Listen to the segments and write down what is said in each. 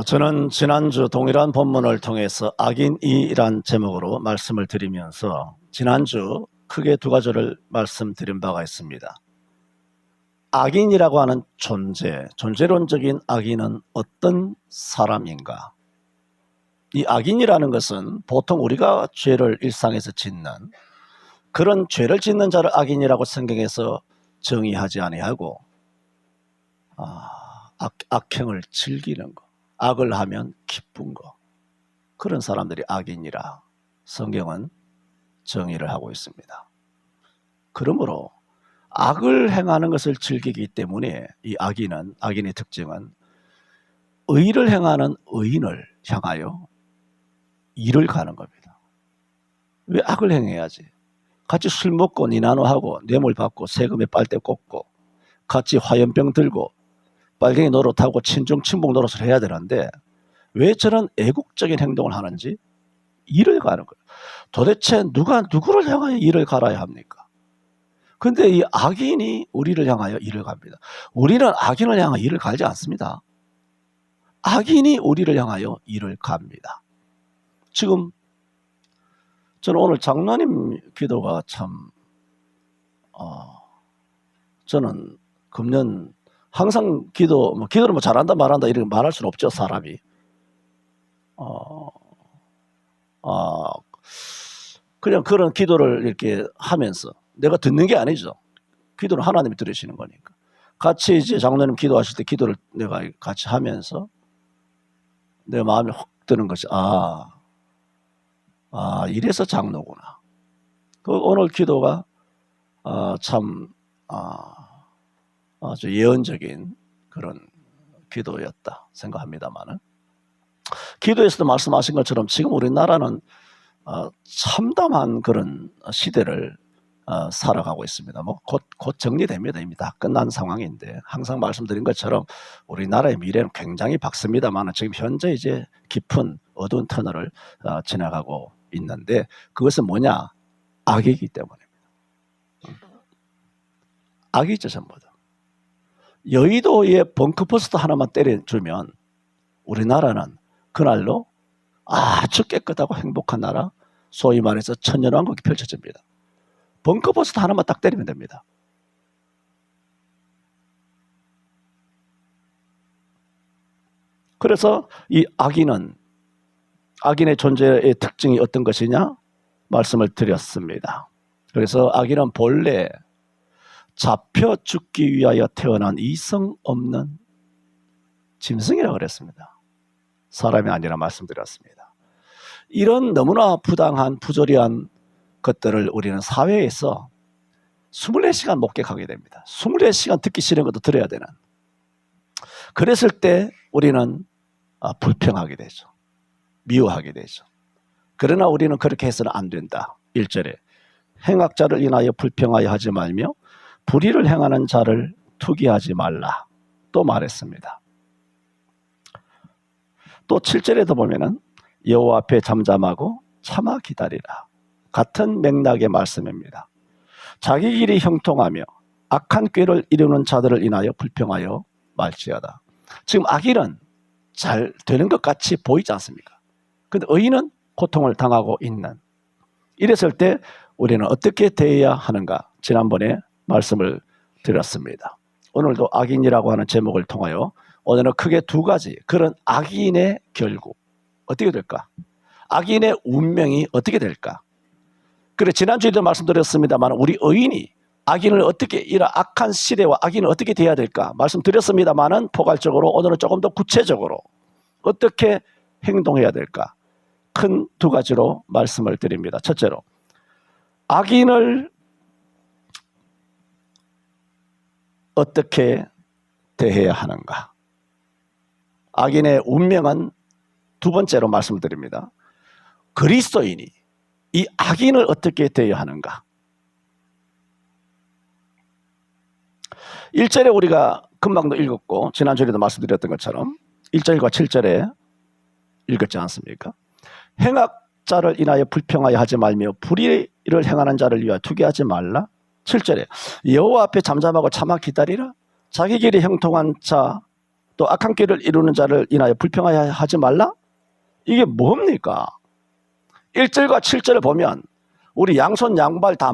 저는 지난주 동일한 본문을 통해서 악인이란 제목으로 말씀을 드리면서 지난주 크게 두 가지를 말씀드린 바가 있습니다. 악인이라고 하는 존재론적인 악인은 어떤 사람인가? 이 악인이라는 것은 보통 우리가 죄를 일상에서 짓는 그런 죄를 짓는 자를 악인이라고 성경에서 정의하지 아니하고 악행을 즐기는 것, 악을 하면 기쁜 것, 그런 사람들이 악인이라 성경은 정의를 하고 있습니다. 그러므로 악을 행하는 것을 즐기기 때문에 이 악인의 특징은 의를 행하는 의인을 향하여 일을 가는 겁니다. 왜 악을 행해야지? 같이 술 먹고 니나노하고 뇌물 받고 세금에 빨대 꽂고 같이 화염병 들고 빨갱이 노릇하고 친중친북 노릇을 해야 되는데 왜 저런 애국적인 행동을 하는지 일을 가는 거예요. 도대체 누가 누구를 향하여 일을 갈아야 합니까? 근데 이 악인이 우리를 향하여 일을 갑니다. 우리는 악인을 향하여 일을 갈지 않습니다. 악인이 우리를 향하여 일을 갑니다. 지금 저는 오늘 장로님 기도가 참 저는 금년 항상 기도를 잘한다 말한다 이렇게 말할 수는 없죠, 사람이. 그냥 그런 기도를 이렇게 하면서 내가 듣는 게 아니죠. 기도는 하나님이 들으시는 거니까. 같이 이제 장로님 기도하실 때 기도를 내가 같이 하면서 내 마음이 확 드는 것이 이래서 장로구나. 오늘 기도가 참 아주 예언적인 그런 기도였다 생각합니다만은, 기도에서도 말씀하신 것처럼 지금 우리나라는 참담한 그런 시대를 살아가고 있습니다. 곧 정리됩니다. 이미 다 끝난 상황인데, 항상 말씀드린 것처럼 우리나라의 미래는 굉장히 밝습니다만 지금 현재 이제 깊은 어두운 터널을 지나가고 있는데, 그것은 뭐냐? 악이기 때문입니다. 악이죠, 전부 다. 여의도에 벙커버스터 하나만 때려주면 우리나라는 그날로 아주 깨끗하고 행복한 나라, 소위 말해서 천년왕국이 펼쳐집니다. 벙커버스터 하나만 딱 때리면 됩니다. 그래서 이 악인의 존재의 특징이 어떤 것이냐 말씀을 드렸습니다. 그래서 악인은 본래 잡혀 죽기 위하여 태어난 이성 없는 짐승이라고 그랬습니다. 사람이 아니라 말씀드렸습니다. 이런 너무나 부당한 부조리한 것들을 우리는 사회에서 24시간 목격하게 됩니다. 24시간 듣기 싫은 것도 들어야 되는. 그랬을 때 우리는 불평하게 되죠. 미워하게 되죠. 그러나 우리는 그렇게 해서는 안 된다. 1절에 행악자를 인하여 불평하여 하지 말며 불의를 행하는 자를 투기하지 말라 또 말했습니다. 또 7절에도 보면은 여호와 앞에 잠잠하고 참아 기다리라. 같은 맥락의 말씀입니다. 자기 길이 형통하며 악한 꾀를 이루는 자들을 인하여 불평하여 말지어다. 지금 악인은 잘 되는 것 같이 보이지 않습니까? 그런데 의인은 고통을 당하고 있는. 이랬을 때 우리는 어떻게 대해야 하는가? 지난번에 말씀을 드렸습니다. 오늘도 악인이라고 하는 제목을 통하여 오늘은 크게 두 가지, 그런 악인의 결국 어떻게 될까? 악인의 운명이 어떻게 될까? 그래, 지난주에도 말씀드렸습니다만 우리 의인이 악인을 어떻게, 이런 악한 시대와 악인을 어떻게 대해야 될까 말씀드렸습니다만은 포괄적으로 오늘은 조금 더 구체적으로 어떻게 행동해야 될까? 큰 두 가지로 말씀을 드립니다. 첫째로, 악인을 어떻게 대해야 하는가? 악인의 운명은 두 번째로 말씀을 드립니다. 그리스도인이 이 악인을 어떻게 대해야 하는가? 1절에 우리가 금방도 읽었고 지난주에도 말씀드렸던 것처럼 1절과 7절에 읽었지 않습니까? 행악자를 인하여 불평하여 하지 말며 불의를 행하는 자를 위하여 투기하지 말라. 7절에 여호와 앞에 잠잠하고 참아 기다리라. 자기 길이 형통한 자 또 악한 길을 이루는 자를 인하여 불평하지 말라? 이게 뭡니까? 1절과 7절을 보면 우리 양손 양발 다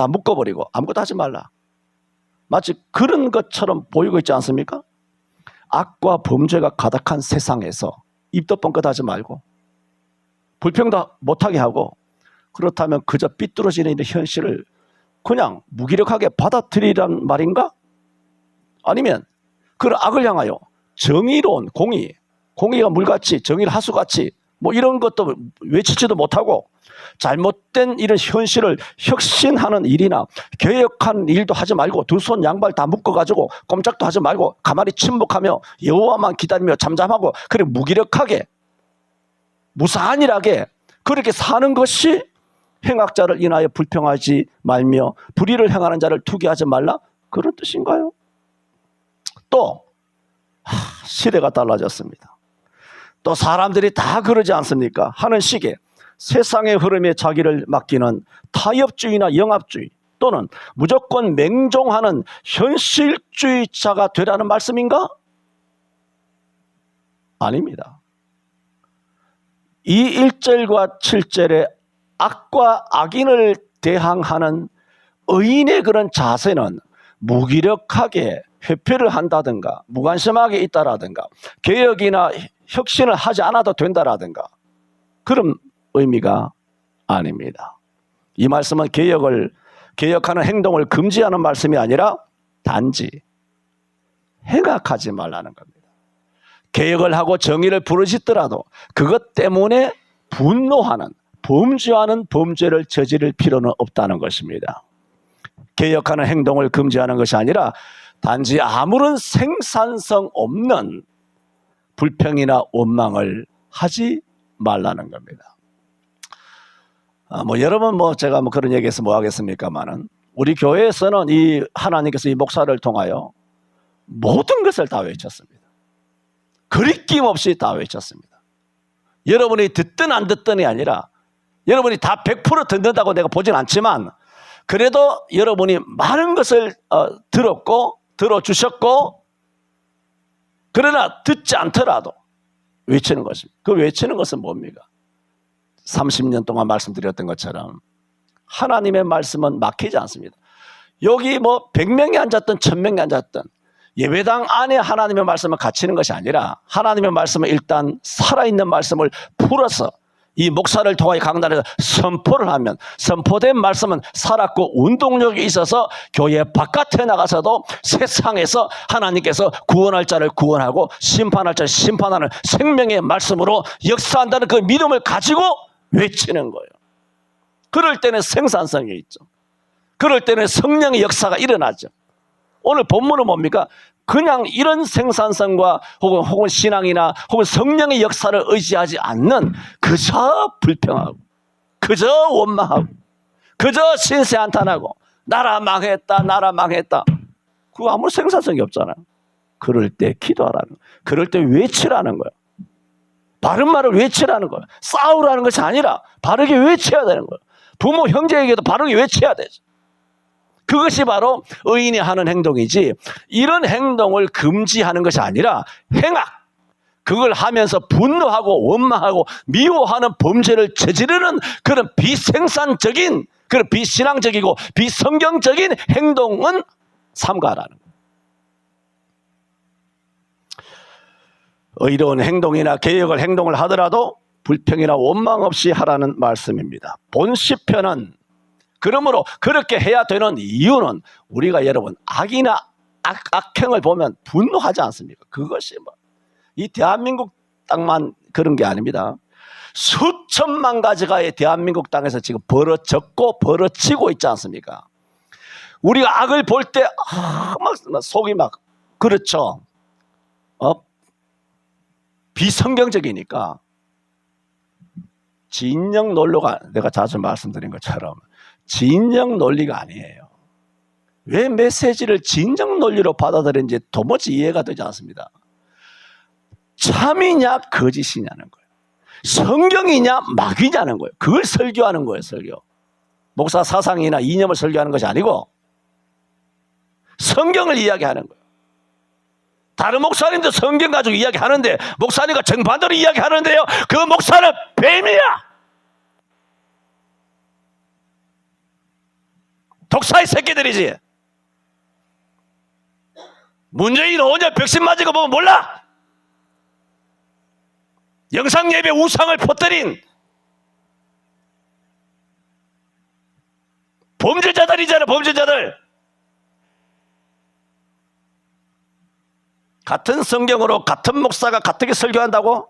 묶어버리고 아무것도 하지 말라. 마치 그런 것처럼 보이고 있지 않습니까? 악과 범죄가 가득한 세상에서 입도 뻥끗하지 말고 불평도 못하게 하고, 그렇다면 그저 삐뚤어지는 이 현실을 그냥 무기력하게 받아들이란 말인가? 아니면 그런 악을 향하여 정의로운 공의가 물같이, 정의를 하수같이 뭐 이런 것도 외치지도 못하고 잘못된 이런 현실을 혁신하는 일이나 개혁하는 일도 하지 말고 두 손 양발 다 묶어가지고 꼼짝도 하지 말고 가만히 침묵하며 여호와만 기다리며 잠잠하고 그렇게 무기력하게 무사안일하게 그렇게 사는 것이 행악자를 인하여 불평하지 말며 불의를 행하는 자를 투기하지 말라? 그런 뜻인가요? 또 시대가 달라졌습니다. 또 사람들이 다 그러지 않습니까? 하는 식의 세상의 흐름에 자기를 맡기는 타협주의나 영합주의 또는 무조건 맹종하는 현실주의자가 되라는 말씀인가? 아닙니다. 이 1절과 7절의 악과 악인을 대항하는 의인의 그런 자세는 무기력하게 회피를 한다든가 무관심하게 있다라든가 개혁이나 혁신을 하지 않아도 된다라든가 그런 의미가 아닙니다. 이 말씀은 개혁하는 행동을 금지하는 말씀이 아니라 단지 행악하지 말라는 겁니다. 개혁을 하고 정의를 부르짖더라도 그것 때문에 분노하는 범죄하는 범죄를 저지를 필요는 없다는 것입니다. 개혁하는 행동을 금지하는 것이 아니라 단지 아무런 생산성 없는 불평이나 원망을 하지 말라는 겁니다. 여러분 제가 그런 얘기해서 뭐 하겠습니까만은 우리 교회에서는 이 하나님께서 이 목사를 통하여 모든 것을 다 외쳤습니다. 거리낌 없이 다 외쳤습니다. 여러분이 듣든 안 듣든이 아니라 여러분이 다 100% 듣는다고 내가 보진 않지만 그래도 여러분이 많은 것을 들어주셨고 그러나 듣지 않더라도 외치는 것입니다. 그 외치는 것은 뭡니까? 30년 동안 말씀드렸던 것처럼 하나님의 말씀은 막히지 않습니다. 여기 100명이 앉았든 1000명이 앉았든 예배당 안에 하나님의 말씀을 갇히는 것이 아니라 하나님의 말씀은 일단 살아있는 말씀을 풀어서 이 목사를 통하여 강단에서 선포를 하면 선포된 말씀은 살았고 운동력이 있어서 교회 바깥에 나가서도 세상에서 하나님께서 구원할 자를 구원하고 심판할 자를 심판하는 생명의 말씀으로 역사한다는 그 믿음을 가지고 외치는 거예요. 그럴 때는 생산성이 있죠. 그럴 때는 성령의 역사가 일어나죠. 오늘 본문은 뭡니까? 그냥 이런 생산성과 혹은 신앙이나 혹은 성령의 역사를 의지하지 않는 그저 불평하고 그저 원망하고 그저 신세 한탄하고 나라 망했다 그거 아무 생산성이 없잖아요. 그럴 때 기도하라는 거예요. 그럴 때 외치라는 거예요. 바른 말을 외치라는 거예요. 싸우라는 것이 아니라 바르게 외쳐야 되는 거예요. 부모 형제에게도 바르게 외쳐야 되죠. 그것이 바로 의인이 하는 행동이지 이런 행동을 금지하는 것이 아니라 행악, 그걸 하면서 분노하고 원망하고 미워하는 범죄를 저지르는 그런 비생산적인 그런 비신앙적이고 비성경적인 행동은 삼가라는 거예요. 의로운 행동이나 개혁을 행동을 하더라도 불평이나 원망 없이 하라는 말씀입니다. 본 시편은 그러므로 그렇게 해야 되는 이유는 우리가 여러분 악이나 악행을 보면 분노하지 않습니까? 그것이 이 대한민국 땅만 그런 게 아닙니다. 수천만 가지가의 대한민국 땅에서 지금 벌어졌고 벌어지고 있지 않습니까? 우리가 악을 볼 때 속이 그렇죠. 비성경적이니까 진영 논리가 내가 자주 말씀드린 것처럼 진영 논리가 아니에요. 왜 메시지를 진영 논리로 받아들이는지 도무지 이해가 되지 않습니다. 참이냐 거짓이냐는 거예요. 성경이냐 막이냐는 거예요. 그걸 설교하는 거예요. 설교. 목사 사상이나 이념을 설교하는 것이 아니고 성경을 이야기하는 거예요. 다른 목사님도 성경 가지고 이야기하는데 목사님과 정반대로 이야기하는데요, 그 목사는 뱀이야. 독사의 새끼들이지. 문재인 5년 백신 맞은 거 보면 몰라? 영상예배 우상을 퍼뜨린 범죄자들이잖아, 범죄자들. 같은 성경으로 같은 목사가 같게 설교한다고?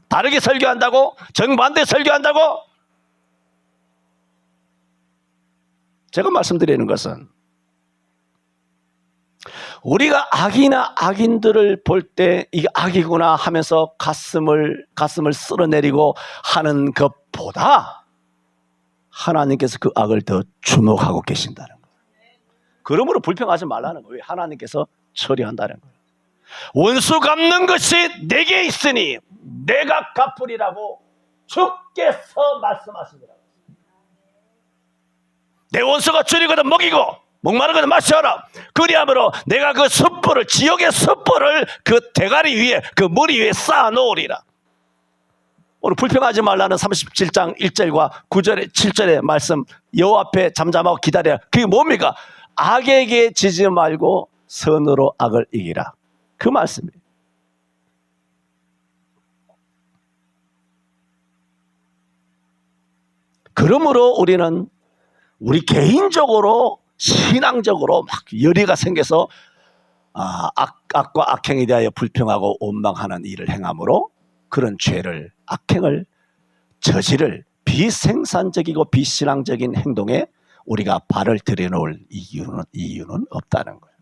다르게 설교한다고? 정반대 설교한다고? 제가 말씀드리는 것은 우리가 악이나 악인들을 볼 때 이게 악이구나 하면서 가슴을 쓸어내리고 하는 것보다 하나님께서 그 악을 더 주목하고 계신다는 거예요. 그러므로 불평하지 말라는 거예요. 하나님께서 처리한다는 거예요. 원수 갚는 것이 내게 있으니 내가 갚으리라고 주께서 말씀하시더라고요. 내 원수가 줄이거든 먹이고 목마르거든 마셔라. 그리함으로 내가 그 숯불을, 지옥의 숯불을 그 대가리 위에, 그 머리 위에 쌓아 놓으리라. 오늘 불평하지 말라는 37장 1절과 9절에 7절의 말씀, 여호와 앞에 잠잠하고 기다려라. 그게 뭡니까? 악에게 지지 말고 선으로 악을 이기라. 그 말씀이에요. 그러므로 우리는 우리 개인적으로 신앙적으로 막 열의가 생겨서 악과 악행에 대하여 불평하고 원망하는 일을 행함으로 그런 죄를, 악행을 저지를 비생산적이고 비신앙적인 행동에 우리가 발을 들여놓을 이유는 없다는 거예요.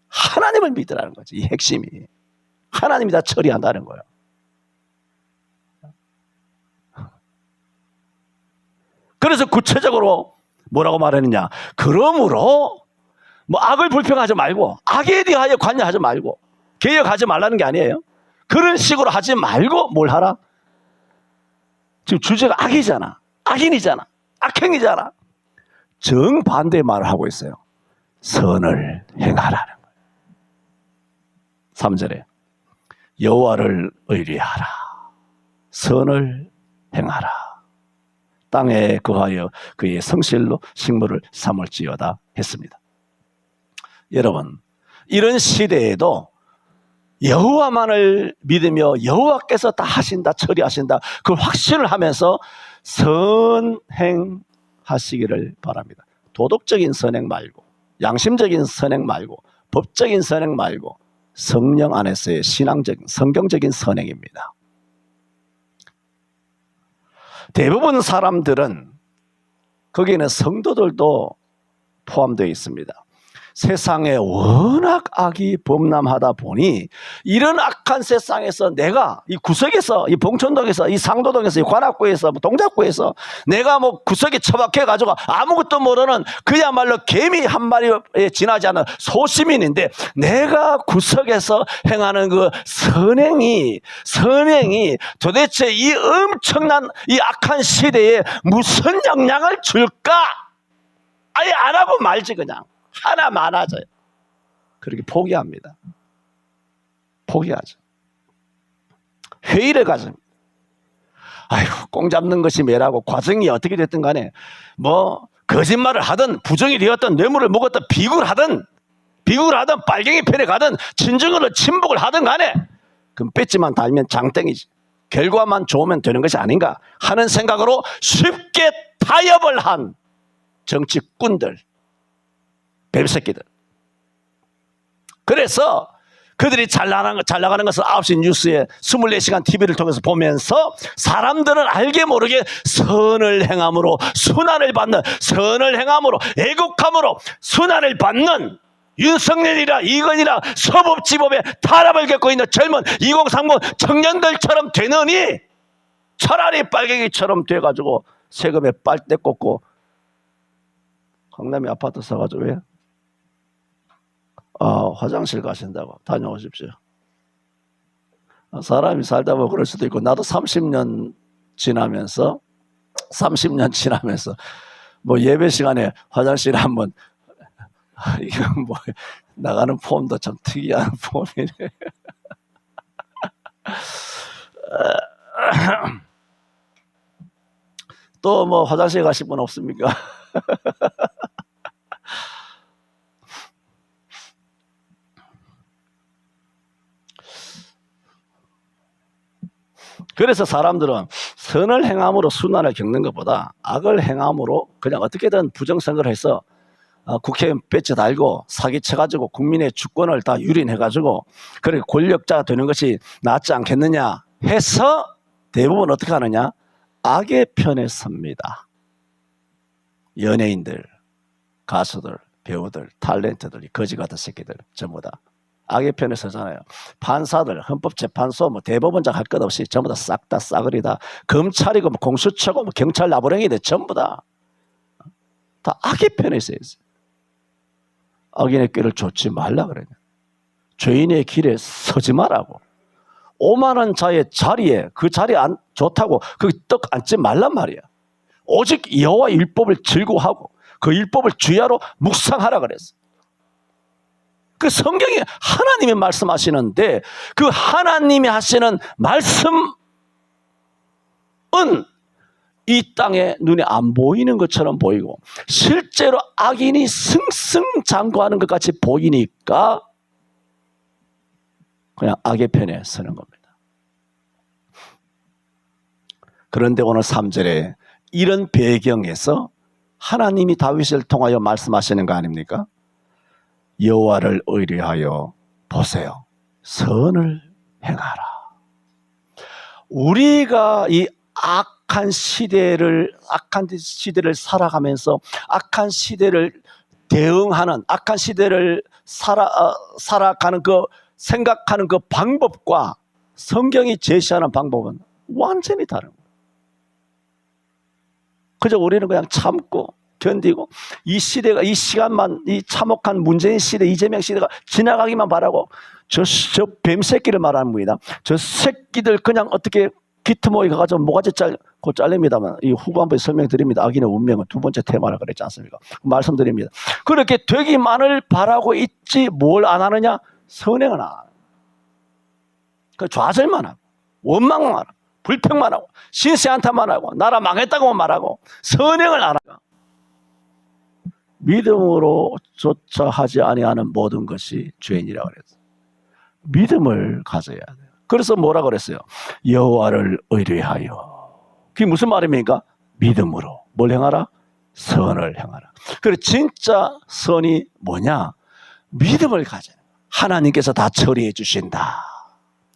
하나님을 믿으라는 거지. 이 핵심이 하나님이 다 처리한다는 거예요. 그래서 구체적으로 뭐라고 말하느냐? 그러므로 뭐 악을 불평하지 말고 악에 대하여 관여하지 말고 개혁하지 말라는 게 아니에요. 그런 식으로 하지 말고 뭘 하라? 지금 주제가 악이잖아, 악인이잖아, 악행이잖아. 정반대의 말을 하고 있어요. 선을 행하라는 거예요. 3절에 여호와를 의뢰하라, 선을 행하라, 땅에 거하여 그의 성실로 식물을 삼을지어다 했습니다. 여러분, 이런 시대에도 여호와만을 믿으며 여호와께서 다 하신다, 처리하신다, 그 확신을 하면서 선행하시기를 바랍니다. 도덕적인 선행 말고, 양심적인 선행 말고, 법적인 선행 말고 성령 안에서의 신앙적인, 성경적인 선행입니다. 대부분 사람들은, 거기에는 성도들도 포함되어 있습니다. 세상에 워낙 악이 범람하다 보니 이런 악한 세상에서 내가 이 구석에서, 이 봉천동에서, 이 상도동에서, 이 관악구에서, 동작구에서 내가 뭐 구석에 처박혀 가지고 아무것도 모르는 그야말로 개미 한 마리에 지나지 않은 소시민인데, 내가 구석에서 행하는 그 선행이 도대체 이 엄청난 이 악한 시대에 무슨 영향을 줄까? 아예 안 하고 말지. 그냥 하나 많아져요. 그렇게 포기합니다. 포기하죠. 회의를 가집니다. 아이고, 꽁 잡는 것이 매라고, 과정이 어떻게 됐든 간에 뭐 거짓말을 하든 부정이 되었든 뇌물을 먹었든 비굴 하든 빨갱이 편에 가든 진정으로 침묵을 하든 간에 그럼 배지만 달면 장땡이지. 결과만 좋으면 되는 것이 아닌가 하는 생각으로 쉽게 타협을 한 정치꾼들, 뱀새끼들. 그래서 그들이 잘 나가는 것을 9시 뉴스에 24시간 TV를 통해서 보면서 사람들은 알게 모르게 선을 행함으로 순환을 받는, 선을 행함으로 애국함으로 순환을 받는 윤석열이라 이건희라 서법지법에 탄압을 겪고 있는 젊은 2030 청년들처럼 되느니 차라리 빨갱이처럼 돼가지고 세금에 빨대 꽂고 강남에 아파트 사가지고 왜? 화장실 가신다고 다녀오십시오. 사람이 살다 보면 그럴 수도 있고, 나도 30년 지나면서 뭐 예배 시간에 화장실 한번 이건 뭐 나가는 폼도 참 특이한 폼이네. 또 뭐 화장실 가실 분 없습니까? 그래서 사람들은 선을 행함으로 순환을 겪는 것보다 악을 행함으로 그냥 어떻게든 부정선거를 해서 국회의원 배치 달고 사기쳐가지고 국민의 주권을 다 유린해가지고 그렇게 권력자가 되는 것이 낫지 않겠느냐 해서 대부분 어떻게 하느냐? 악의 편에 섭니다. 연예인들, 가수들, 배우들, 탤런트들, 거지 같은 새끼들 전부 다 악의 편에 서잖아요. 판사들, 헌법재판소, 뭐 대법원장 할 것 없이 전부 다 싹 다 싸그리다. 검찰이고 뭐 공수처고 뭐 경찰 나부랭이들 전부 다 악의 편에 서 있어요. 악인의 꾀를 좇지 말라 그래요. 죄인의 길에 서지 말라고. 오만한 자의 자리에 그 자리에 좋다고 그 떡 앉지 말란 말이야. 오직 여호와 율법을 즐거워하고 그 율법을 주야로 묵상하라 그랬어. 그 성경이 하나님이 말씀하시는데 그 하나님이 하시는 말씀은 이 땅에 눈에 안 보이는 것처럼 보이고 실제로 악인이 승승장구하는 것 같이 보이니까 그냥 악의 편에 서는 겁니다. 그런데 오늘 3절에 이런 배경에서 하나님이 다윗을 통하여 말씀하시는 거 아닙니까? 여호와를 의뢰하여 보세요. 선을 행하라. 우리가 이 악한 시대를 살아가면서 악한 시대를 대응하는 악한 시대를 살아가는 그 생각하는 그 방법과 성경이 제시하는 방법은 완전히 다른 거예요. 그저 우리는 그냥 참고 견디고 이 시대가 이 시간만 이 참혹한 문재인 시대 이재명 시대가 지나가기만 바라고 저 뱀새끼를 말하는 겁니다. 저 새끼들 그냥 어떻게 비트모에 가가지고 모가지 곧 잘립니다만 이 후반부에 설명드립니다. 악인의 운명은 두 번째 테마라 그랬지 않습니까? 말씀드립니다. 그렇게 되기만을 바라고 있지 뭘 안 하느냐? 선행을 안 하는. 그 좌절만 하고 원망만 하고 불평만 하고 신세한탄만 하고 나라 망했다고 말하고 선행을 안 하고 믿음으로조차 하지 아니하는 모든 것이 죄인이라고 그랬어요. 믿음을 가져야 돼요. 그래서 뭐라 그랬어요? 여호와를 의뢰하여. 그게 무슨 말입니까? 믿음으로 뭘 행하라? 선을 행하라. 그래 진짜 선이 뭐냐? 믿음을 가져야 돼요. 하나님께서 다 처리해 주신다.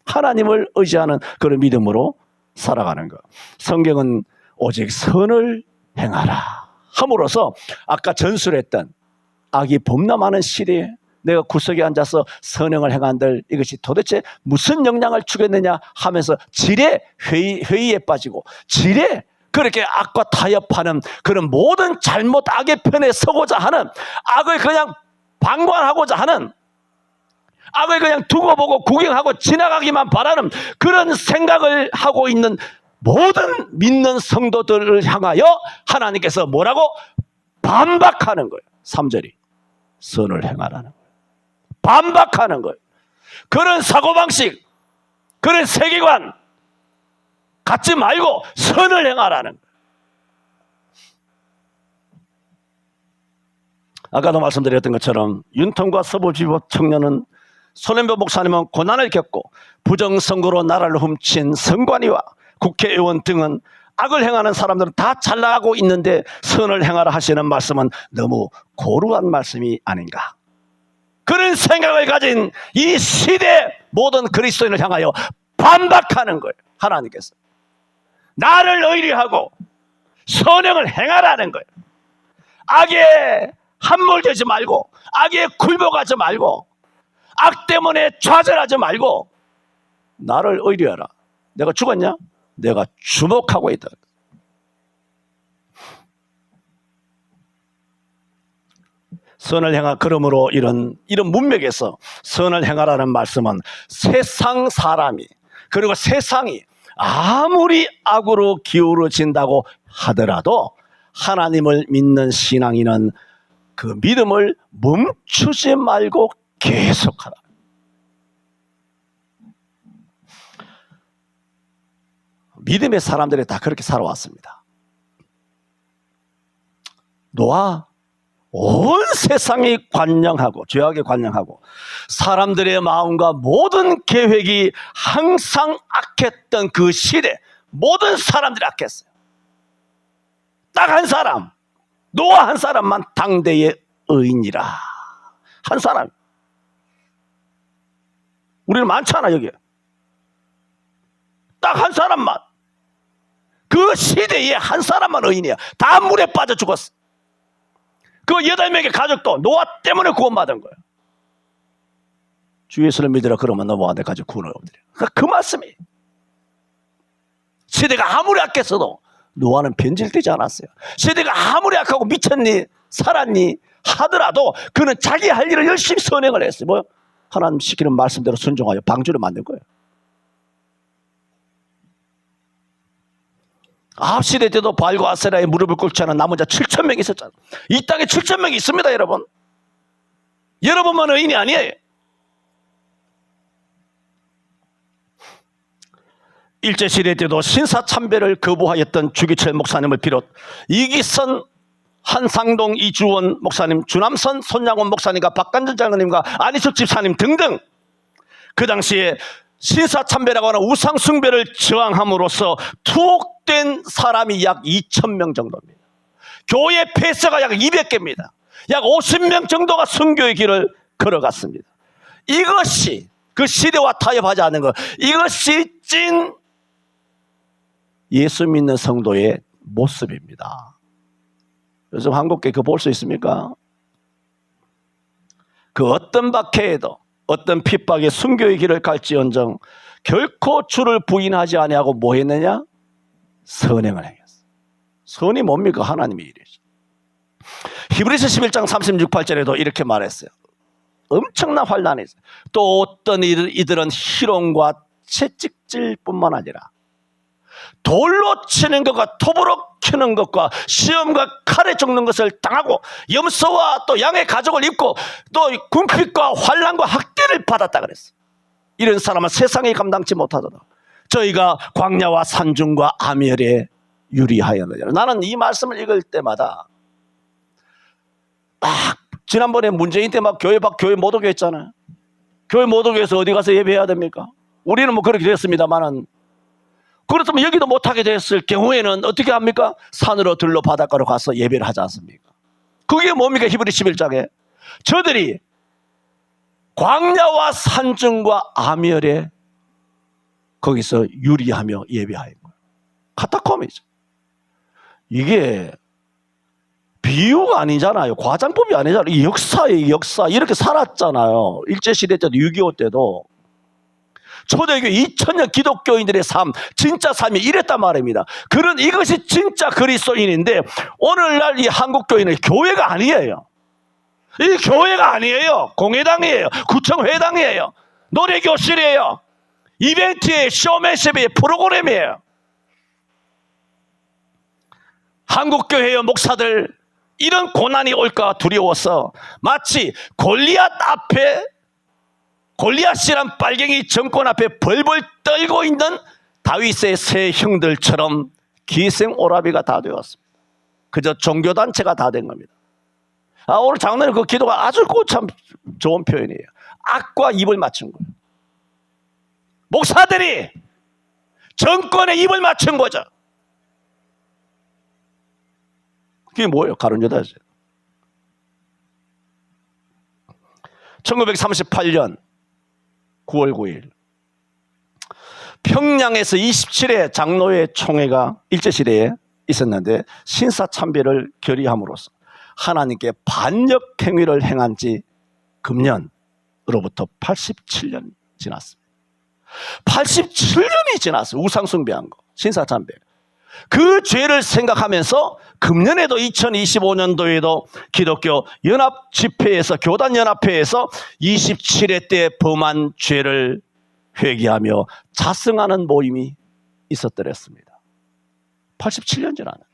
하나님을 의지하는 그런 믿음으로 살아가는 것. 성경은 오직 선을 행하라 함으로써 아까 전술했던 악이 범람하는 시대에 내가 구석에 앉아서 선행을 행한들 이것이 도대체 무슨 영향을 주겠느냐 하면서 지레 회의에 빠지고 지레 그렇게 악과 타협하는 그런 모든 잘못 악의 편에 서고자 하는 악을 그냥 방관하고자 하는 악을 그냥 두고 보고 구경하고 지나가기만 바라는 그런 생각을 하고 있는 모든 믿는 성도들을 향하여 하나님께서 뭐라고? 반박하는 거예요. 3절이 선을 행하라는 거예요. 반박하는 거예요. 그런 사고방식 그런 세계관 갖지 말고 선을 행하라는 거예요. 아까도 말씀드렸던 것처럼 윤통과 서부지법 청년은 손현보 목사님은 고난을 겪고 부정선거로 나라를 훔친 선관위와 국회의원 등은 악을 행하는 사람들은 다 잘 나가고 있는데 선을 행하라 하시는 말씀은 너무 고루한 말씀이 아닌가. 그런 생각을 가진 이 시대 모든 그리스도인을 향하여 반박하는 거예요. 하나님께서 나를 의뢰하고 선행을 행하라는 거예요. 악에 함몰되지 말고 악에 굴복하지 말고 악 때문에 좌절하지 말고 나를 의뢰하라. 내가 죽었냐? 내가 주목하고 있다. 선을 행하 그러므로 이런 문맥에서 선을 행하라는 말씀은 세상 사람이 그리고 세상이 아무리 악으로 기울어진다고 하더라도 하나님을 믿는 신앙인은 그 믿음을 멈추지 말고 계속하라. 믿음의 사람들이 다 그렇게 살아왔습니다. 노아, 온 세상이 관영하고 죄악에 관영하고 사람들의 마음과 모든 계획이 항상 악했던 그 시대, 모든 사람들이 악했어요. 딱 한 사람, 노아 한 사람만 당대의 의인이라. 한 사람. 우리는 많잖아 여기. 딱 한 사람만. 그 시대에 한 사람만 의인이야. 다 물에 빠져 죽었어. 그 8명의 가족도 노아 때문에 구원받은 거예요. 주 예수를 믿으라 그러면 너와 내 가족 구원을 얻으리라. 그 말씀이. 시대가 아무리 악했어도 노아는 변질되지 않았어요. 시대가 아무리 악하고 미쳤니 살았니 하더라도 그는 자기 할 일을 열심히 선행을 했어요. 뭐 하나님 시키는 말씀대로 순종하여 방주를 만든 거예요. 아합 시대 때도 바알과 아세라의 무릎을 꿇지 않은 남은 자 7,000명이 있었잖아요. 이 땅에 7,000명이 있습니다. 여러분. 여러분만 의인이 아니에요. 일제시대 때도 신사참배를 거부하였던 주기철 목사님을 비롯 이기선, 한상동, 이주원 목사님, 주남선, 손양원 목사님과 박간전 장로님과 안희석 집사님 등등 그 당시에 신사참배라고 하는 우상숭배를 저항함으로써 투옥된 사람이 약 2,000명 정도입니다. 교회 폐쇄가 약 200개입니다. 약 50명 정도가 선교의 길을 걸어갔습니다. 이것이 그 시대와 타협하지 않는 것, 이것이 찐 예수 믿는 성도의 모습입니다. 요즘 한국교회 그거 볼 수 있습니까? 그 어떤 박해에도 어떤 핍박에 순교의 길을 갈지언정 결코 주를 부인하지 아니하고 뭐 했느냐? 선행을 행했어. 선이 뭡니까? 하나님의 일이죠. 히브리서 11장 36~8절에도 이렇게 말했어요. 엄청난 환난이 있어요. 또 어떤 이들은 희롱과 채찍질뿐만 아니라 돌로 치는 것과 톱으로 치는 것과 시험과 칼에 죽는 것을 당하고 염소와 또 양의 가죽을 입고 또 궁핍과 환난과 학대를 받았다 그랬어요. 이런 사람은 세상에 감당치 못하더라. 저희가 광야와 산중과 아멸에 유리하였느니라. 나는 이 말씀을 읽을 때마다 지난번에 문재인 때 막 교회 못 오게 했잖아요. 교회 못 오게 해서 어디 가서 예배해야 됩니까? 우리는 뭐 그렇게 됐습니다만은 그렇다면 여기도 못하게 됐을 경우에는 어떻게 합니까? 산으로 들러 바닷가로 가서 예배를 하지 않습니까? 그게 뭡니까? 히브리 11장에 저들이 광야와 산중과 아멸에 거기서 유리하며 예배하는 거예요. 카타콤이죠. 이게 비유가 아니잖아요. 과장법이 아니잖아요. 이 역사의 역사. 이렇게 살았잖아요. 일제시대 때도 6.25 때도 초대교회 2000년 기독교인들의 삶, 진짜 삶이 이랬단 말입니다. 그런 이것이 진짜 그리스도인인데 오늘날 이 한국교회는 교회가 아니에요. 이 교회가 아니에요. 공회당이에요. 구청회당이에요. 노래교실이에요. 이벤트의 쇼맨십의 프로그램이에요. 한국교회의 목사들 이런 고난이 올까 두려워서 마치 골리앗이란 빨갱이 정권 앞에 벌벌 떨고 있는 다윗의 세 형들처럼 기생오라비가 다 되었습니다. 그저 종교단체가 다 된 겁니다. 오늘 장로님 그 기도가 아주 참 좋은 표현이에요. 악과 입을 맞춘 거예요. 목사들이 정권에 입을 맞춘 거죠. 그게 뭐예요? 가룟유다죠. 1938년 9월 9일 평양에서 27회 장로회 총회가 일제시대에 있었는데 신사참배를 결의함으로써 하나님께 반역 행위를 행한 지 금년으로부터 87년 지났습니다. 87년이 지났어요. 우상숭배한 거, 신사참배. 그 죄를 생각하면서 금년에도 2025년도에도 기독교 연합집회에서 교단연합회에서 27회 때 범한 죄를 회개하며 자성하는 모임이 있었더랬습니다. 87년 지났는데.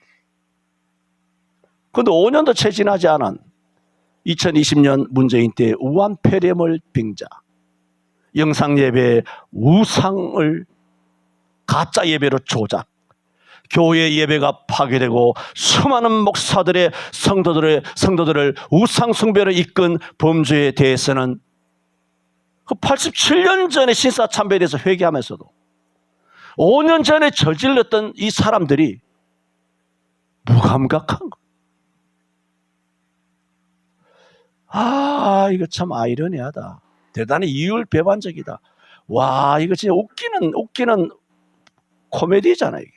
그런데 5년도 채 지나지 않은 2020년 문재인 때 우한 폐렴을 빙자, 영상예배 우상을 가짜 예배로 조작, 교회 예배가 파괴되고 수많은 목사들의 성도들을 우상 숭배로 이끈 범죄에 대해서는 그 87년 전에 신사참배에 대해서 회개하면서도 5년 전에 저질렀던 이 사람들이 무감각한 거. 이거 참 아이러니하다. 대단히 이율배반적이다. 와, 이거 진짜 웃기는 코미디잖아, 이게.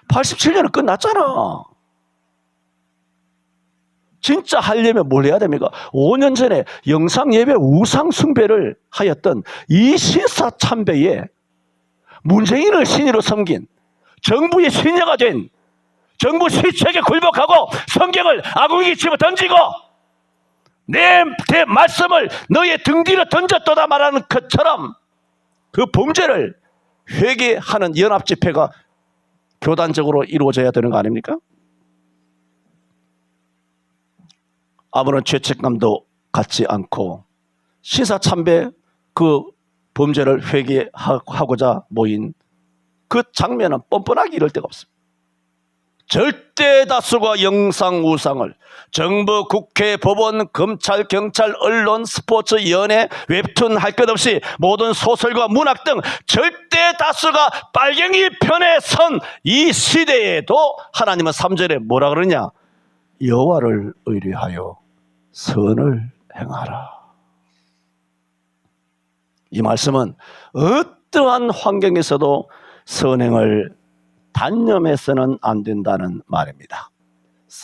87년은 끝났잖아. 진짜 하려면 뭘 해야 됩니까? 5년 전에 영상 예배 우상 숭배를 하였던 이 신사참배에 문재인을 신으로 섬긴 정부의 신녀가 된 정부 실책에 굴복하고 성경을 아궁이에 집어 던지고 내 말씀을 너의 등 뒤로 던졌도다 말하는 것처럼 그 범죄를 회개하는 연합집회가 교단적으로 이루어져야 되는 거 아닙니까? 아무런 죄책감도 갖지 않고 신사참배 그 범죄를 회개하고자 모인 그 장면은 뻔뻔하게 이럴 데가 없습니다. 절대 다수가 영상 우상을 정부, 국회, 법원, 검찰, 경찰, 언론, 스포츠, 연예, 웹툰 할 것 없이 모든 소설과 문학 등 절대 다수가 빨갱이 편에 선 이 시대에도 하나님은 3절에 뭐라 그러냐? 여호와를 의뢰하여 선을 행하라. 이 말씀은 어떠한 환경에서도 선행을 단념해서는 안 된다는 말입니다.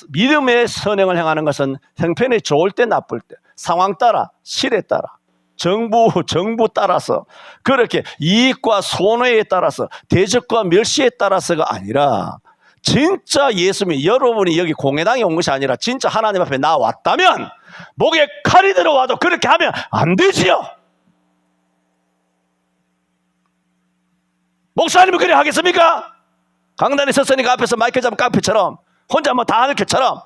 믿음의 선행을 행하는 것은 형편이 좋을 때 나쁠 때 상황 따라 실에 따라 정부 따라서 그렇게 이익과 손해에 따라서 대적과 멸시에 따라서가 아니라 진짜 예수님 여러분이 여기 공회당에 온 것이 아니라 진짜 하나님 앞에 나왔다면 목에 칼이 들어와도 그렇게 하면 안 되지요. 목사님은 그래 하겠습니까? 강단에 섰으니까 앞에서 마이크 잡은 깡패처럼 혼자 뭐 다 하는 것처럼.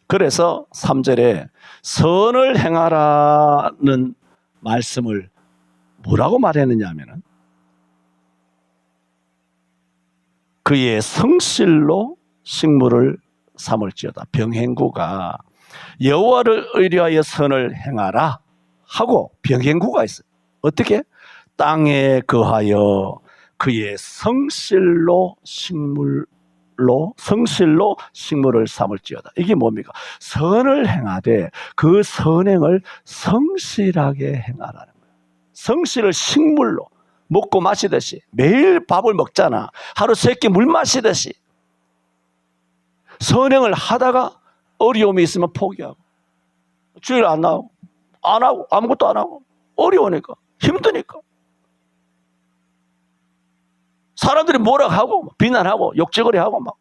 그래서 3절에 선을 행하라는 말씀을 뭐라고 말했느냐 하면은 그의 성실로 식물을 삼을지어다. 병행구가 여호와를 의뢰하여 선을 행하라 하고 병행구가 있어요. 어떻게? 땅에 거하여 그의 성실로 식물을 삼을지어다. 이게 뭡니까? 선을 행하되 그 선행을 성실하게 행하라는 거예요. 성실을 식물로 먹고 마시듯이 매일 밥을 먹잖아. 하루 3끼 물 마시듯이 선행을 하다가 어려움이 있으면 포기하고 주일 안 나오고 안 하고 아무것도 안 하고 어려우니까 힘드니까 사람들이 뭐라 하고 비난하고 욕지거리 하고 막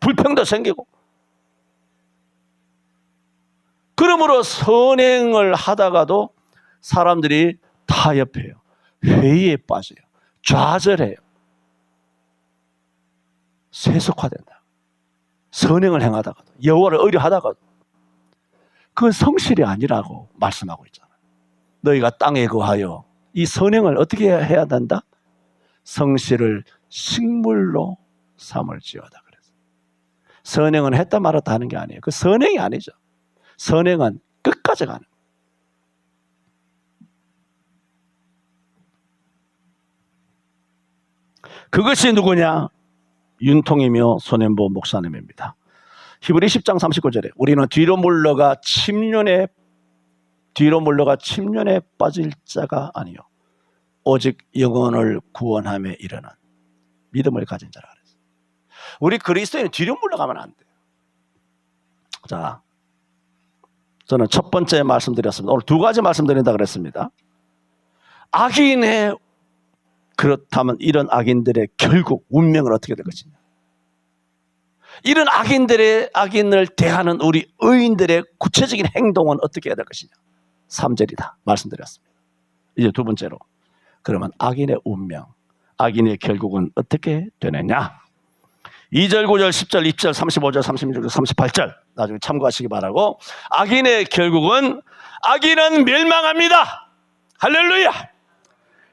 불평도 생기고 그러므로 선행을 하다가도 사람들이 타협해요. 회의에 빠져요. 좌절해요. 세속화된다. 선행을 행하다가도 여호와를 의뢰하다가도 그건 성실이 아니라고 말씀하고 있잖아요. 너희가 땅에 거하여 이 선행을 어떻게 해야 된다? 성실을 식물로 삼을지어다. 그래서 선행은 했다 말았다 하는 게 아니에요. 그 선행이 아니죠. 선행은 끝까지 가는 거예요. 그것이 누구냐? 윤통이며 손현보 목사님입니다. 히브리 10장 39절에 우리는 뒤로 물러가 침륜에 빠질 자가 아니요 오직 영혼을 구원함에 이르는 믿음을 가진 자라 그랬어요. 우리 그리스도인은 뒤로 물러가면 안 돼요. 자, 저는 첫 번째 말씀드렸습니다. 오늘 2가지 말씀드린다 그랬습니다. 악인의 그렇다면 이런 악인들의 결국 운명은 어떻게 될 것이냐? 이런 악인을 대하는 우리 의인들의 구체적인 행동은 어떻게 해야 될 것이냐? 3절이다 말씀드렸습니다. 이제 2번째로 그러면 악인의 운명, 악인의 결국은 어떻게 되느냐? 2절, 9절, 10절, 20절, 35절, 36절, 38절 나중에 참고하시기 바라고, 악인의 결국은, 악인은 멸망합니다. 할렐루야.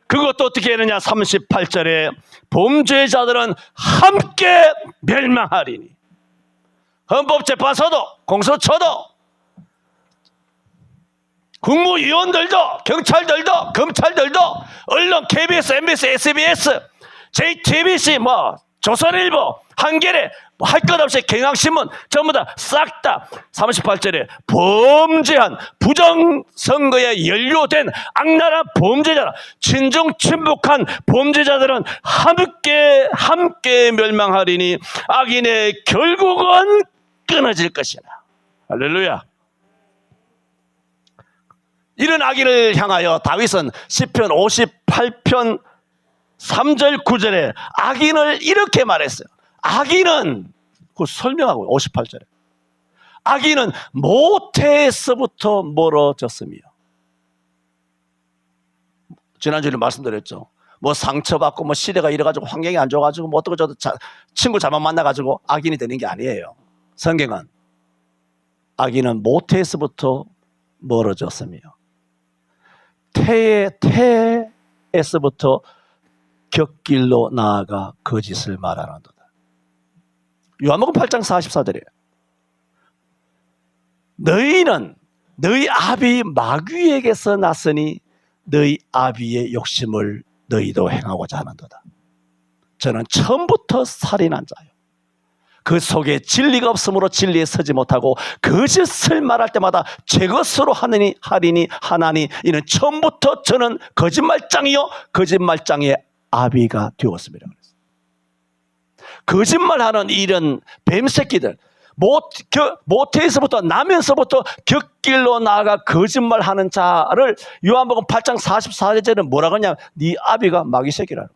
그것도 어떻게 하느냐? 38절에 범죄자들은 함께 멸망하리니. 헌법재판소도, 공수처도, 국무위원들도, 경찰들도, 검찰들도, 언론, KBS, MBC, SBS, JTBC, 조선일보, 한겨레, 할 것 없이 경향신문 전부 다 싹 다 38절에 범죄한, 부정선거에 연루된 악랄한 범죄자, 친중 친북한 범죄자들은 함께 멸망하리니 악인의 결국은 끊어질 것이라. 할렐루야. 이런 악인을 향하여 다윗은 시편 58편 3절 9절에 악인을 이렇게 말했어요. 악인은, 그 설명하고 58절에 악인은 모태에서부터 멀어졌으며, 지난주에 말씀드렸죠. 상처받고 시대가 이래가지고 환경이 안 좋아가지고 어떻게 저도 친구 잘못 만나가지고 악인이 되는 게 아니에요. 성경은 악인은 모태에서부터 멀어졌으며 태에서부터 곁길로 나아가 거짓을 말하는도다. 요한복음 8장 44절이에요. 너희는 너희 아비 마귀에게서 났으니 너희 아비의 욕심을 너희도 행하고자 하는도다. 저는 처음부터 살인한 자요, 그 속에 진리가 없으므로 진리에 서지 못하고 거짓을 말할 때마다 제 것으로 하리니 하나니 이는 처음부터 저는 거짓말장이요 거짓말장의 아비가 되었습니다. 거짓말하는 이런 뱀새끼들, 모태에서부터 나면서부터 곁길로 나아가 거짓말하는 자를 요한복음 8장 44절에는 뭐라 그러냐? 네 아비가 마귀 새끼라는 거야.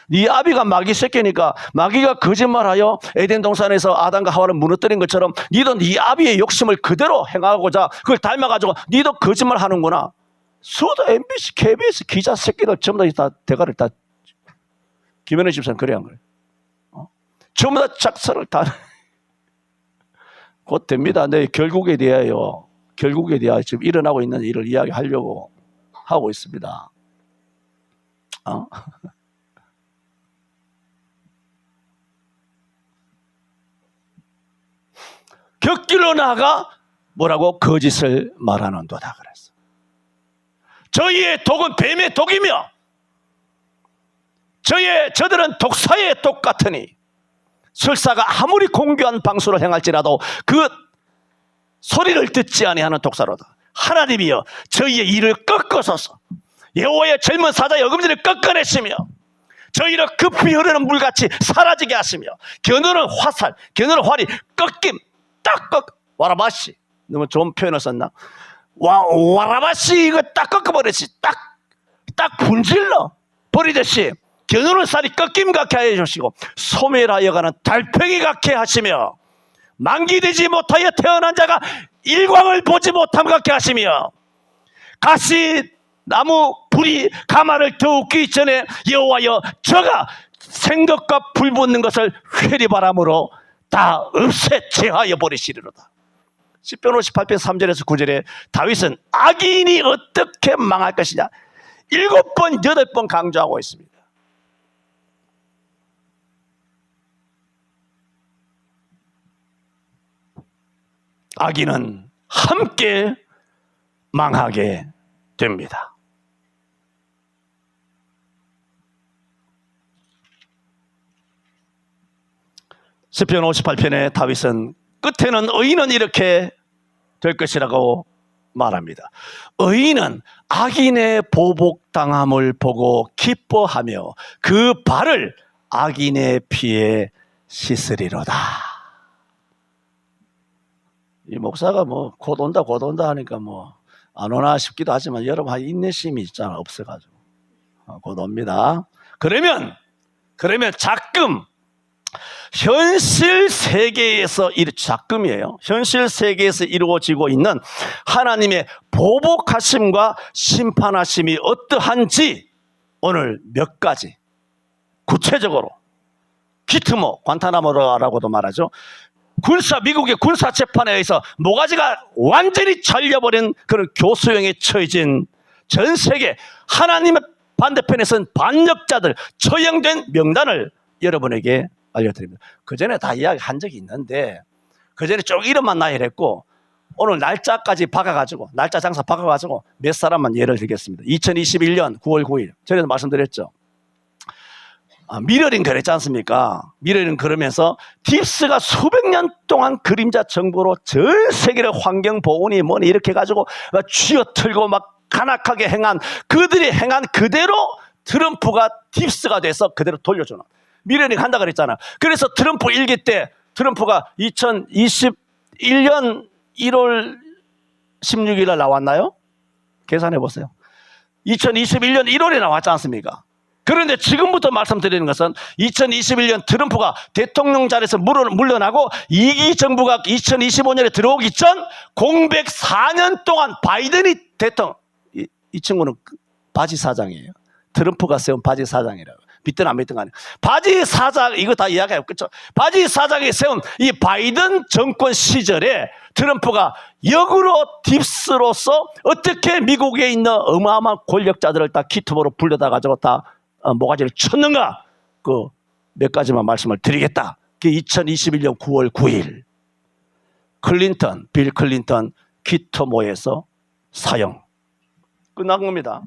네 아비가 마귀 새끼니까 마귀가 거짓말하여 에덴 동산에서 아담과 하와를 무너뜨린 것처럼 니도 네 아비의 욕심을 그대로 행하고자 그걸 닮아가지고 니도 거짓말하는구나. 수도 MBC, KBS 기자 새끼들 전부 다 대가를 다, 김현우 집사는 그래 한 거예요. 전부 다 작성을 다 곧 됩니다. 네, 결국에 대하여 지금 일어나고 있는 일을 이야기하려고 하고 있습니다. 곁길로 나아가 뭐라고? 거짓을 말하는도다 그랬어. 저희의 독은 뱀의 독이며 저들은 독사의 독 같으니 설사가 아무리 공교한 방수를 행할지라도 그 소리를 듣지 아니하는 독사로다. 하나님이여 저희의 이를 꺾어서서 여호와의 젊은 사자의 어금니를 꺾어내시며 저희를 급히 흐르는 물같이 사라지게 하시며 겨누는 화살, 겨누는 활이 꺾임, 딱 와라바시, 너무 좋은 표현을 썼나? 와라바시 이거 딱 꺾어버렸지. 딱 분질러 버리듯이 겨누는 쌀이 꺾임 같게 하여 주시고 소멸하여 가는 달팽이 같게 하시며 만기되지 못하여 태어난 자가 일광을 보지 못함 같게 하시며 가시 나무 불이 가마를 더욱 끼기 전에 여호와여 저가 생각과 불 붙는 것을 회리바람으로 다 없애 제하여 버리시리로다. 시편 58편 3절에서 9절에 다윗은 악인이 어떻게 망할 것이냐 7번 8번 강조하고 있습니다. 악인은 함께 망하게 됩니다. 시편 58편에 다윗은 끝에는 의인은 이렇게 될 것이라고 말합니다. 의인은 악인의 보복당함을 보고 기뻐하며 그 발을 악인의 피에 씻으리로다. 이 목사가 곧 온다 하니까 안 오나 싶기도 하지만 여러분 인내심이 있잖아. 없어가지고 곧 옵니다. 그러면 자금 현실 세계에서 작금이에요. 현실 세계에서 이루어지고 있는 하나님의 보복하심과 심판하심이 어떠한지 오늘 몇 가지 구체적으로 기트모, 관타나모라고도 말하죠. 미국의 군사 재판에 의해서 모가지가 완전히 잘려버린 그런 교수형에 처해진 전 세계 하나님의 반대편에 선 반역자들 처형된 명단을 여러분에게 알려드립니다. 그 전에 다 이야기한 적이 있는데 그 전에 쭉 이름만 나열했고 오늘 날짜까지 박아가지고 날짜 장사 박아가지고 몇 사람만 예를 들겠습니다. 2021년 9월 9일 전에도 말씀드렸죠. 미러링 그랬지 않습니까? 미러링 그러면서 딥스가 수백 년 동안 그림자 정보로 전 세계를 환경보호니 뭐니 이렇게 해가지고 막 쥐어틀고 막 간악하게 행한 그들이 행한 그대로 트럼프가 딥스가 돼서 그대로 돌려주는 미러링 한다 그랬잖아. 그래서 트럼프 일기 때 트럼프가 2021년 1월 16일 날 나왔나요? 계산해 보세요. 2021년 1월에 나왔지 않습니까? 그런데 지금부터 말씀드리는 것은 2021년 트럼프가 대통령 자리에서 물러나고 2기 정부가 2025년에 들어오기 전 공백 4년 동안 바이든이 대통령, 이 친구는 바지 사장이에요. 트럼프가 세운 바지 사장이라고. 믿든 안 믿든 간에 바지 사장, 이거 다 이야기해요. 그렇죠? 바지 사장이 세운 이 바이든 정권 시절에 트럼프가 역으로 딥스로서 어떻게 미국에 있는 어마어마한 권력자들을 다 키트모로 불러다 가지고 다 모가지를 쳤는가? 그 몇 가지만 말씀을 드리겠다. 그게 2021년 9월 9일 빌 클린턴 키트모에서 사형 끝난 겁니다.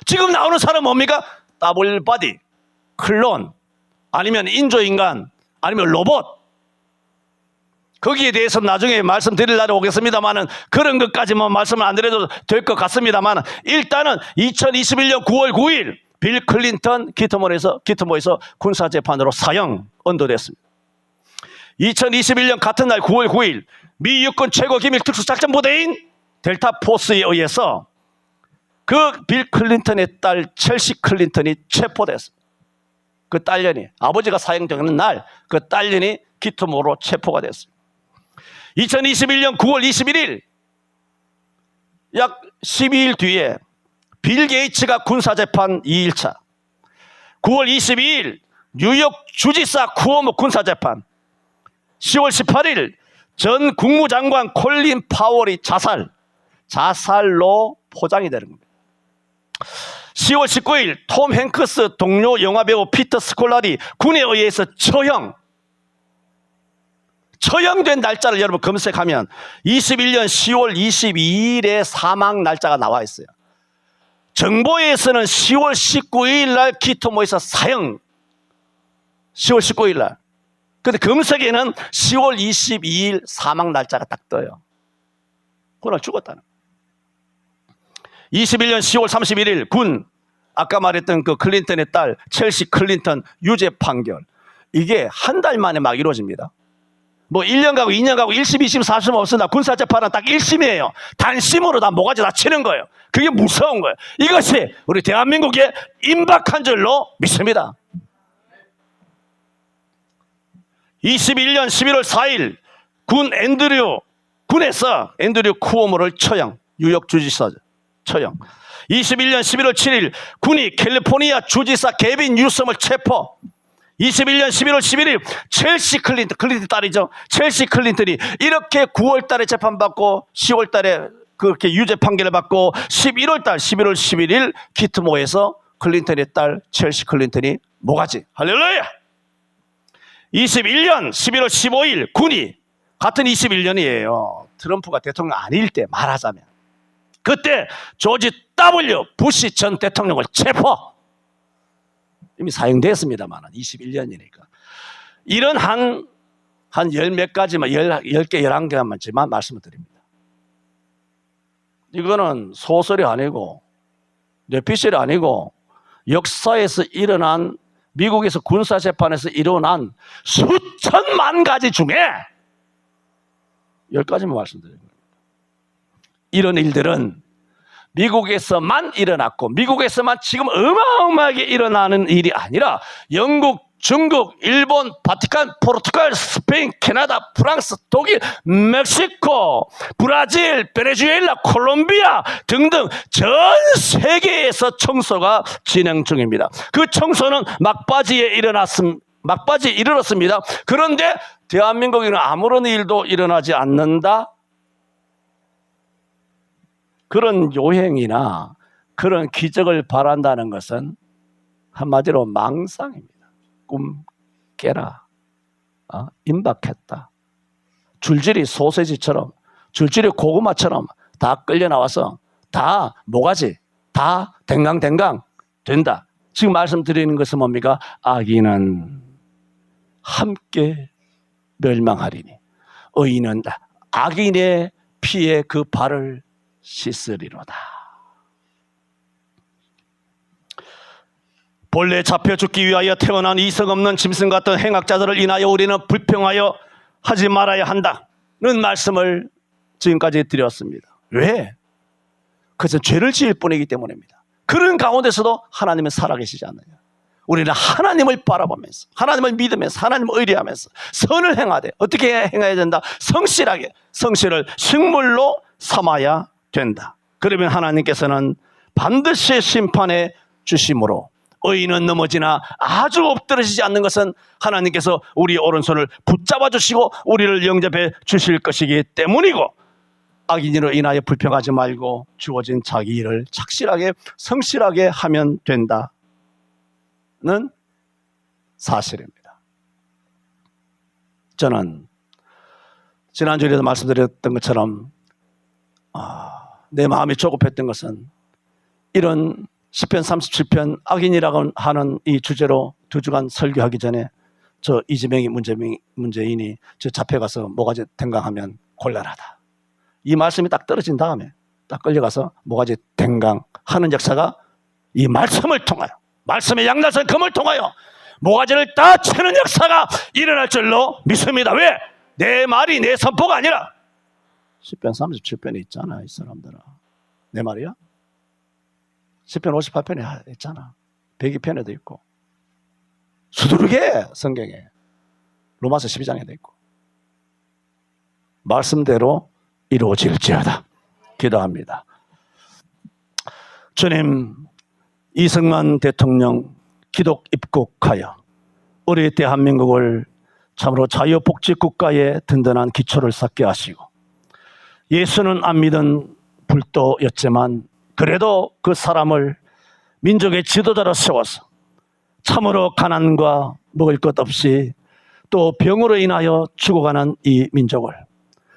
지금 나오는 사람 뭡니까? 더블 바디, 클론, 아니면 인조인간, 아니면 로봇. 거기에 대해서 나중에 말씀드릴 날이 오겠습니다만은 그런 것까지만 말씀을 안 드려도 될 것 같습니다만 일단은 2021년 9월 9일 빌 클린턴 키트모에서 군사재판으로 사형 언도됐습니다. 2021년 같은 날 9월 9일 미 육군 최고 기밀 특수작전부대인 델타 포스에 의해서 그 빌 클린턴의 딸 첼시 클린턴이 체포됐습니다. 그 딸년이 아버지가 사형되는 날 그 딸년이 키트모로 체포가 됐습니다. 2021년 9월 21일 약 12일 뒤에 빌 게이츠가 군사재판 2일차 9월 22일 뉴욕 주지사 쿠오모 군사재판 10월 18일 전 국무장관 콜린 파월이 자살로 포장이 되는 겁니다. 10월 19일 톰 행크스 동료 영화배우 피터 스콜라리 군에 의해서 처형된 날짜를 여러분 검색하면 21년 10월 22일에 사망 날짜가 나와 있어요. 정보에서는 10월 19일 날 키트모에서 사형 10월 19일 날. 근데 검색에는 10월 22일 사망 날짜가 딱 떠요. 그날 죽었다는. 21년 10월 31일 아까 말했던 그 클린턴의 딸 첼시 클린턴 유죄 판결. 이게 한 달 만에 막 이루어집니다. 뭐 1년 가고 2년 가고 1심, 2심, 4심 없습니다. 군사재판은 딱 1심이에요. 단심으로 다 모가지 다 치는 거예요. 그게 무서운 거예요. 이것이 우리 대한민국의 임박한 줄로 믿습니다. 21년 11월 4일 군에서 앤드류 쿠오모를 처형, 뉴욕 주지사 처형. 21년 11월 7일 군이 캘리포니아 주지사 게빈 뉴섬을 체포. 21년 11월 11일 첼시 클린턴 딸이죠. 첼시 클린턴이 이렇게 9월 달에 재판받고 10월 달에 그렇게 유죄 판결을 받고 11월 11일 키트모에서 클린턴의 딸 첼시 클린턴이 모가지. 할렐루야! 21년 11월 15일 군이 같은 21년이에요. 트럼프가 대통령 아닐 때 말하자면 그때 조지 W 부시 전 대통령을 체포. 이미 사형됐습니다만 21년이니까 이런 한 열 몇 가지만 10개 11개만 말씀을 드립니다. 이거는 소설이 아니고 뇌피셜이 아니고 역사에서 일어난 미국에서 군사재판에서 일어난 수천만 가지 중에 10가지만 말씀드립니다. 이런 일들은 미국에서만 일어났고 미국에서만 지금 어마어마하게 일어나는 일이 아니라 영국, 중국, 일본, 바티칸, 포르투갈, 스페인, 캐나다, 프랑스, 독일, 멕시코, 브라질, 베네수엘라, 콜롬비아 등등 전 세계에서 청소가 진행 중입니다. 그 청소는 막바지에 이르렀습니다. 그런데 대한민국에는 아무런 일도 일어나지 않는다? 그런 요행이나 그런 기적을 바란다는 것은 한마디로 망상입니다. 꿈 깨라. 임박했다. 줄줄이 소세지처럼, 줄줄이 고구마처럼 다 끌려 나와서 다 모가지, 다 댕강댕강 된다. 지금 말씀드리는 것은 뭡니까? 악인은 함께 멸망하리니 의인은 악인의 피에 그 발을 씻으리로다. 본래 잡혀 죽기 위하여 태어난 이성 없는 짐승 같은 행악자들을 인하여 우리는 불평하여 하지 말아야 한다는 말씀을 지금까지 드렸습니다. 왜? 그것은 죄를 지을 뿐이기 때문입니다. 그런 가운데서도 하나님은 살아계시지 않느냐. 우리는 하나님을 바라보면서, 하나님을 믿으면서, 하나님을 의뢰하면서 선을 행하되, 어떻게 행해야 된다? 성실하게, 성실을 식물로 삼아야 된다. 그러면 하나님께서는 반드시 심판해 주심으로 의인은 넘어지나 아주 엎드러지지 않는 것은 하나님께서 우리 오른손을 붙잡아 주시고 우리를 영접해 주실 것이기 때문이고, 악인으로 인하여 불평하지 말고 주어진 자기 일을 착실하게 성실하게 하면 된다는 사실입니다. 저는 지난주에도 말씀드렸던 것처럼 내 마음이 조급했던 것은 이런 시편 37편 악인이라고 하는 이 주제로 2주간 설교하기 전에 저 이재명이 문재인이 저 잡혀가서 모가지 댕강하면 곤란하다. 이 말씀이 딱 떨어진 다음에 딱 끌려가서 모가지 댕강하는 역사가 이 말씀을 통하여, 말씀의 양날선 검을 통하여 모가지를 다 채는 역사가 일어날 줄로 믿습니다. 왜? 내 말이 내 선포가 아니라 시편 37편에 있잖아. 이 사람들아, 내 말이야? 시편 58편에 있잖아. 102편에도 있고 수두룩해. 성경에 로마서 12장에도 있고. 말씀대로 이루어질지어다. 기도합니다. 주님, 이승만 대통령 기독 입국하여 우리 대한민국을 참으로 자유복지국가의 든든한 기초를 쌓게 하시고, 예수는 안 믿은 불도였지만 그래도 그 사람을 민족의 지도자로 세워서 참으로 가난과 먹을 것 없이 또 병으로 인하여 죽어가는 이 민족을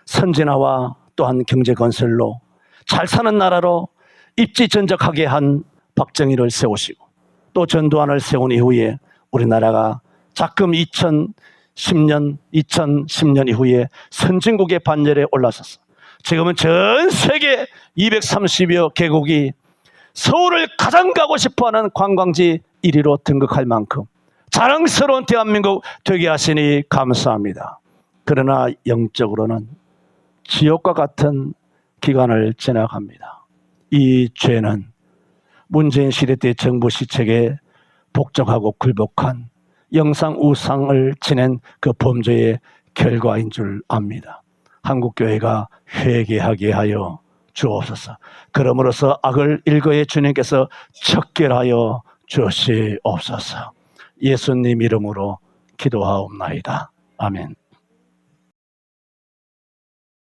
선진화와 또한 경제 건설로 잘 사는 나라로 입지전적하게 한 박정희를 세우시고, 또 전두환을 세운 이후에 우리나라가 자금 2010년 이후에 선진국의 반열에 올라서서 지금은 전 세계 230여 개국이 서울을 가장 가고 싶어하는 관광지 1위로 등극할 만큼 자랑스러운 대한민국 되게 하시니 감사합니다. 그러나 영적으로는 지옥과 같은 기간을 지나갑니다. 이 죄는 문재인 시대 때 정부 시책에 복종하고 굴복한 영상 우상을 지낸 그 범죄의 결과인 줄 압니다. 한국교회가 회개하게 하여 주옵소서. 그러므로서 악을 일거에 주님께서 척결하여 주시옵소서. 예수님 이름으로 기도하옵나이다. 아멘.